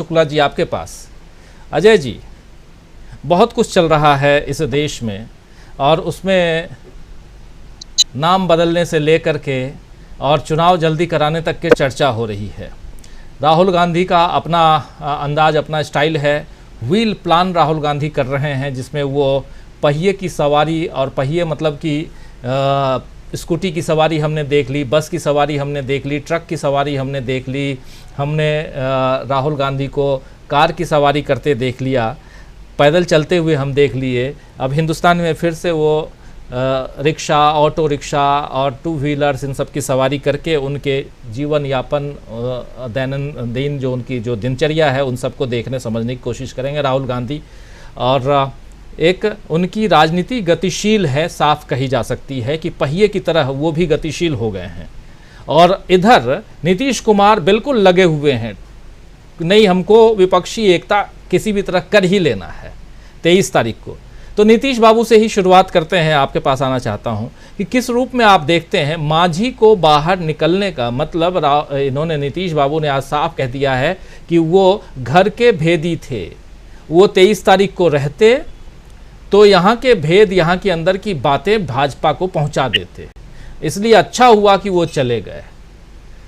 शुक्ला जी आपके पास। अजय जी, बहुत कुछ चल रहा है इस देश में और उसमें नाम बदलने से लेकर के और चुनाव जल्दी कराने तक के चर्चा हो रही है। राहुल गांधी का अपना अंदाज, अपना स्टाइल है। व्हील प्लान राहुल गांधी कर रहे हैं जिसमें वो पहिए की सवारी, और पहिए मतलब कि स्कूटी की सवारी हमने देख ली, बस की सवारी हमने देख ली, ट्रक की सवारी हमने देख ली, हमने राहुल गांधी को कार की सवारी करते देख लिया, पैदल चलते हुए हम देख लिए। अब हिंदुस्तान में फिर से वो रिक्शा, ऑटो रिक्शा और टू व्हीलर्स इन सब की सवारी करके उनके जीवन यापन, दैनंदिन जो उनकी जो दिनचर्या है उन सबको देखने समझने की कोशिश करेंगे राहुल गांधी। और एक उनकी राजनीति गतिशील है, साफ कही जा सकती है कि पहिए की तरह वो भी गतिशील हो गए हैं। और इधर नीतीश कुमार बिल्कुल लगे हुए हैं, नहीं हमको विपक्षी एकता किसी भी तरह कर ही लेना है 23 तारीख को। तो नीतीश बाबू से ही शुरुआत करते हैं, आपके पास आना चाहता हूं कि किस रूप में आप देखते हैं मांझी को बाहर निकलने का मतलब। इन्होंने, नीतीश बाबू ने आज साफ कह दिया है कि वो घर के भेदी थे। वो 23 तारीख को रहते तो यहाँ के भेद, यहाँ के अंदर की बातें भाजपा को पहुंचा देते, इसलिए अच्छा हुआ कि वो चले गए।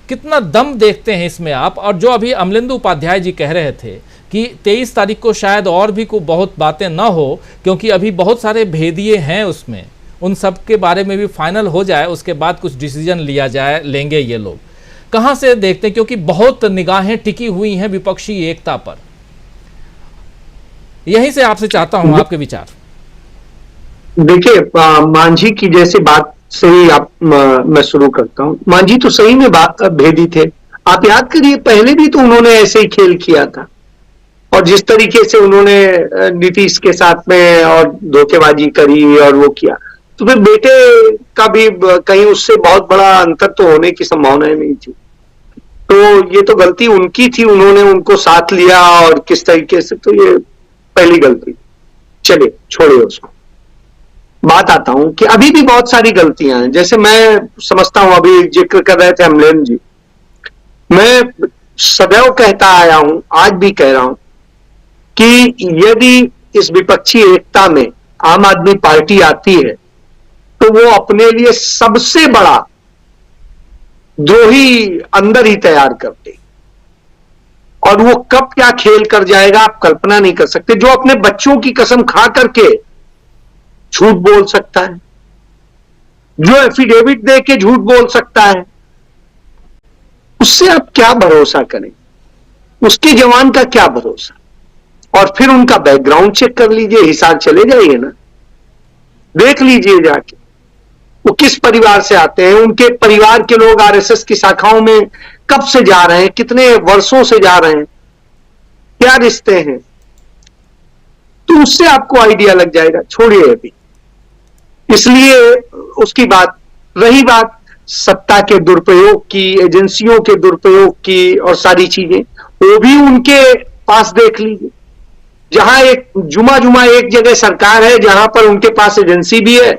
कितना दम देखते हैं इसमें आप। और जो अभी अमलेंदु उपाध्याय जी कह रहे थे कि 23 तारीख को शायद और भी कोई बहुत बातें ना हो, क्योंकि अभी बहुत सारे भेदिए हैं उसमें, उन सब के बारे में भी फाइनल हो जाए, उसके बाद कुछ डिसीजन लिया जाए, लेंगे ये लोग। कहां से देखते हैं, क्योंकि बहुत निगाहें टिकी हुई हैं विपक्षी एकता पर। यहीं से आपसे चाहता हूं आपके विचार। देखिए, मांझी की जैसे बात से ही मैं शुरू करता हूं। मांझी तो सही में भेदी थे। आप याद करिए, पहले भी तो उन्होंने ऐसे ही खेल किया था, और जिस तरीके से उन्होंने नीतीश के साथ में और धोखेबाजी करी और वो किया, तो फिर बेटे का भी कहीं उससे बहुत बड़ा अंतर तो होने की संभावना नहीं थी। तो ये तो गलती उनकी थी, उन्होंने उनको साथ लिया और किस तरीके से, तो ये पहली गलती। चलिए छोड़िए उसको। बात आता हूं कि अभी भी बहुत सारी गलतियां हैं। जैसे मैं समझता हूं, अभी जिक्र कर रहे थे अमलेन जी, मैं सदैव कहता आया हूं, आज भी कह रहा हूं कि यदि इस विपक्षी एकता में आम आदमी पार्टी आती है तो वो अपने लिए सबसे बड़ा द्रोही अंदर ही तैयार कर दे, और वो कब क्या खेल कर जाएगा आप कल्पना नहीं कर सकते। जो अपने बच्चों की कसम खा करके झूठ बोल सकता है, जो एफिडेविट दे के झूठ बोल सकता है, उससे आप क्या भरोसा करें? उसके जवान का क्या भरोसा? और फिर उनका बैकग्राउंड चेक कर लीजिए, हिसाब चले जाइए ना, देख लीजिए जाके वो किस परिवार से आते हैं, उनके परिवार के लोग आरएसएस की शाखाओं में कब से जा रहे हैं, कितने वर्षों से जा रहे हैं, क्या रिश्ते हैं, तो उससे आपको आइडिया लग जाएगा। छोड़िए अभी, इसलिए उसकी बात रही। बात सत्ता के दुरुपयोग की, एजेंसियों के दुरुपयोग की और सारी चीजें, वो भी उनके पास देख लीजिए। जहां एक जुमा एक जगह सरकार है, जहां पर उनके पास एजेंसी भी है,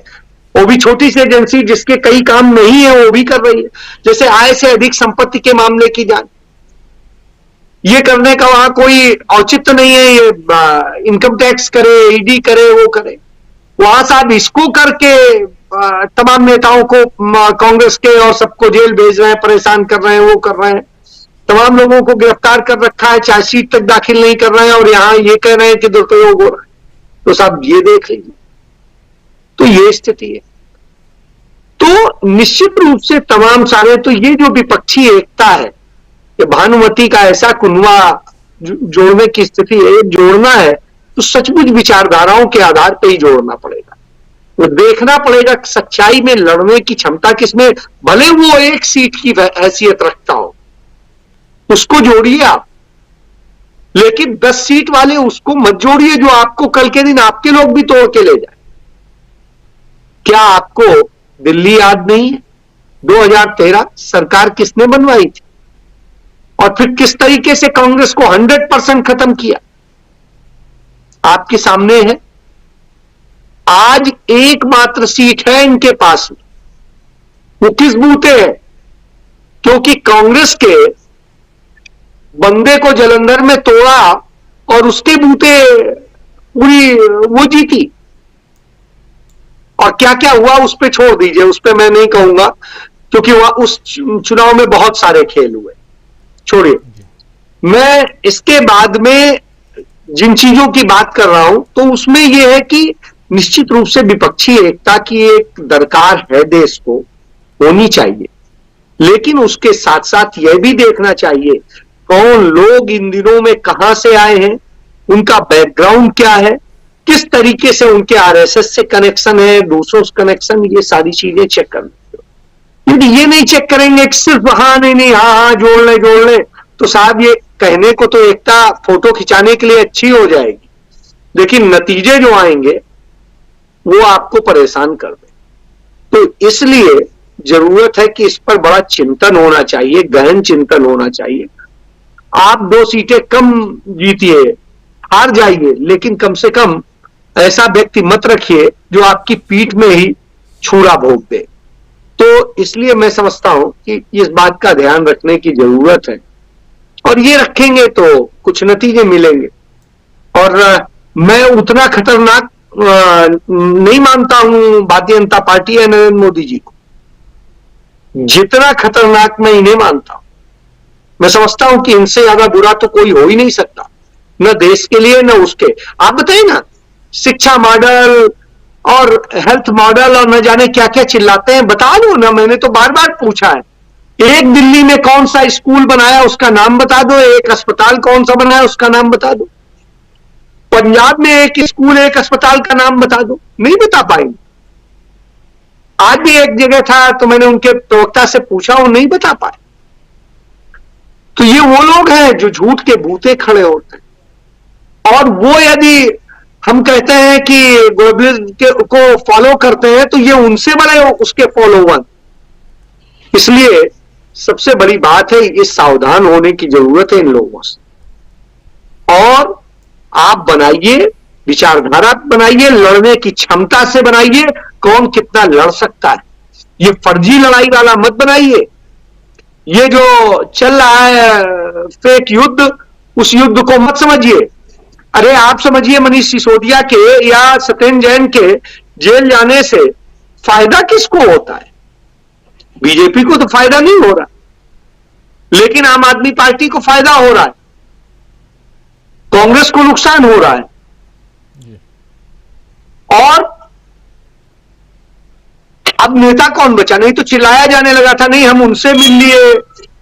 वो भी छोटी सी एजेंसी जिसके कई काम नहीं है वो भी कर रही है। जैसे आय से अधिक संपत्ति के मामले की जांच, ये करने का वहां कोई औचित्य नहीं है। ये इनकम टैक्स करे, ईडी करे, वो करे। वहां साहब इसको करके तमाम नेताओं को, कांग्रेस के और सबको जेल भेज रहे हैं, परेशान कर रहे हैं, वो कर रहे हैं, तमाम लोगों को गिरफ्तार कर रखा है, चार्जशीट तक दाखिल नहीं कर रहे हैं, और यहां ये कह रहे हैं कि दुरुपयोग हो रहा है। तो साहब ये देख लीजिए, तो ये स्थिति है। तो निश्चित रूप से तमाम सारे, तो ये जो विपक्षी एकता है, ये भानुमति का ऐसा कुनवा जोड़ने की स्थिति है, जोड़ना है तो सचमुच विचारधाराओं के आधार पर ही जोड़ना पड़ेगा। वो देखना पड़ेगा सच्चाई में लड़ने की क्षमता किसमें, भले वो एक सीट की हैसियत रखता हो, उसको जोड़िए आप, लेकिन 10 सीट वाले उसको मत जोड़िए जो आपको कल के दिन आपके लोग भी तोड़ के ले जाए। क्या आपको दिल्ली याद नहीं है? 2013 सरकार किसने बनवाई थी, और फिर किस तरीके से कांग्रेस को 100% खत्म किया, आपके सामने है। आज एकमात्र सीट है इनके पास में, वो किस बूते है? क्योंकि कांग्रेस के बंदे को जलंधर में तोड़ा और उसके बूते पूरी वो जीती। और क्या क्या हुआ उस पे छोड़ दीजिए, उस पे मैं नहीं कहूंगा, क्योंकि वह उस चुनाव में बहुत सारे खेल हुए, छोड़िए। मैं इसके बाद में जिन चीजों की बात कर रहा हूं तो उसमें यह है कि निश्चित रूप से विपक्षी एकता की एक दरकार है, देश को होनी चाहिए, लेकिन उसके साथ साथ यह भी देखना चाहिए कौन लोग इन दिनों में कहां से आए हैं, उनका बैकग्राउंड क्या है, किस तरीके से उनके आरएसएस से कनेक्शन है, दूसरों से कनेक्शन, ये सारी चीजें चेक करनी चाहिए। क्योंकि ये नहीं चेक करेंगे कि सिर्फ हाँ नहीं हाँ जोड़ ले, तो साहब ये कहने को तो एकता फोटो खिंचाने के लिए अच्छी हो जाएगी, लेकिन नतीजे जो आएंगे वो आपको परेशान कर दे। तो इसलिए जरूरत है कि इस पर बड़ा चिंतन होना चाहिए, गहन चिंतन होना चाहिए। आप 2 सीटें कम जीतिए, हार जाइए, लेकिन कम से कम ऐसा व्यक्ति मत रखिए जो आपकी पीठ में ही छुरा भोग दे। तो इसलिए मैं समझता हूं कि इस बात का ध्यान रखने की जरूरत है, और ये रखेंगे तो कुछ नतीजे मिलेंगे। और मैं उतना खतरनाक नहीं मानता हूं भारतीय जनता पार्टी या नरेंद्र मोदी जी को, जितना खतरनाक मैं इन्हें मानता हूं। मैं समझता हूं कि इनसे ज्यादा बुरा तो कोई हो ही नहीं सकता, न देश के लिए न उसके। आप बताइए ना, शिक्षा मॉडल और हेल्थ मॉडल और न जाने क्या क्या चिल्लाते हैं, बता दो ना, मैंने तो बार बार पूछा है। एक दिल्ली में कौन सा स्कूल बनाया उसका नाम बता दो, एक अस्पताल कौन सा बनाया उसका नाम बता दो, पंजाब में एक स्कूल एक अस्पताल का नाम बता दो, नहीं बता पाएंगे। आज भी एक जगह था तो मैंने उनके प्रवक्ता से पूछा, वो नहीं बता पाए। तो ये वो लोग हैं जो झूठ के बूते खड़े होते हैं, और वो यदि हम कहते हैं कि गोदरेज को फॉलो करते हैं तो ये उनसे बड़े उसके फॉलोवर। इसलिए सबसे बड़ी बात है, ये सावधान होने की जरूरत है इन लोगों से। और आप बनाइए, विचारधारा बनाइए, लड़ने की क्षमता से बनाइए, कौन कितना लड़ सकता है। ये फर्जी लड़ाई वाला मत बनाइए। ये जो चल रहा है फेक युद्ध, उस युद्ध को मत समझिए। अरे आप समझिए, मनीष सिसोदिया के या सत्येंद्र जैन के जेल जाने से फायदा किसको होता है? बीजेपी को तो फायदा नहीं हो रहा, लेकिन आम आदमी पार्टी को फायदा हो रहा है, कांग्रेस को नुकसान हो रहा है। और अब नेता कौन बचा? नहीं तो चिल्लाया जाने लगा था, नहीं हम उनसे मिल लिए,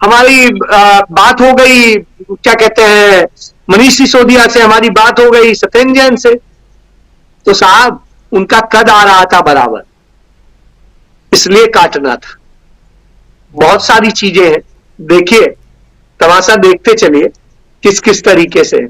हमारी बात हो गई, क्या कहते हैं, मनीष सिसोदिया से हमारी बात हो गई, सत्येंद्र जैन से। तो साहब उनका कद आ रहा था बराबर, इसलिए काटना था। बहुत सारी चीजें हैं, देखिए, तमाशा देखते चलिए किस किस तरीके से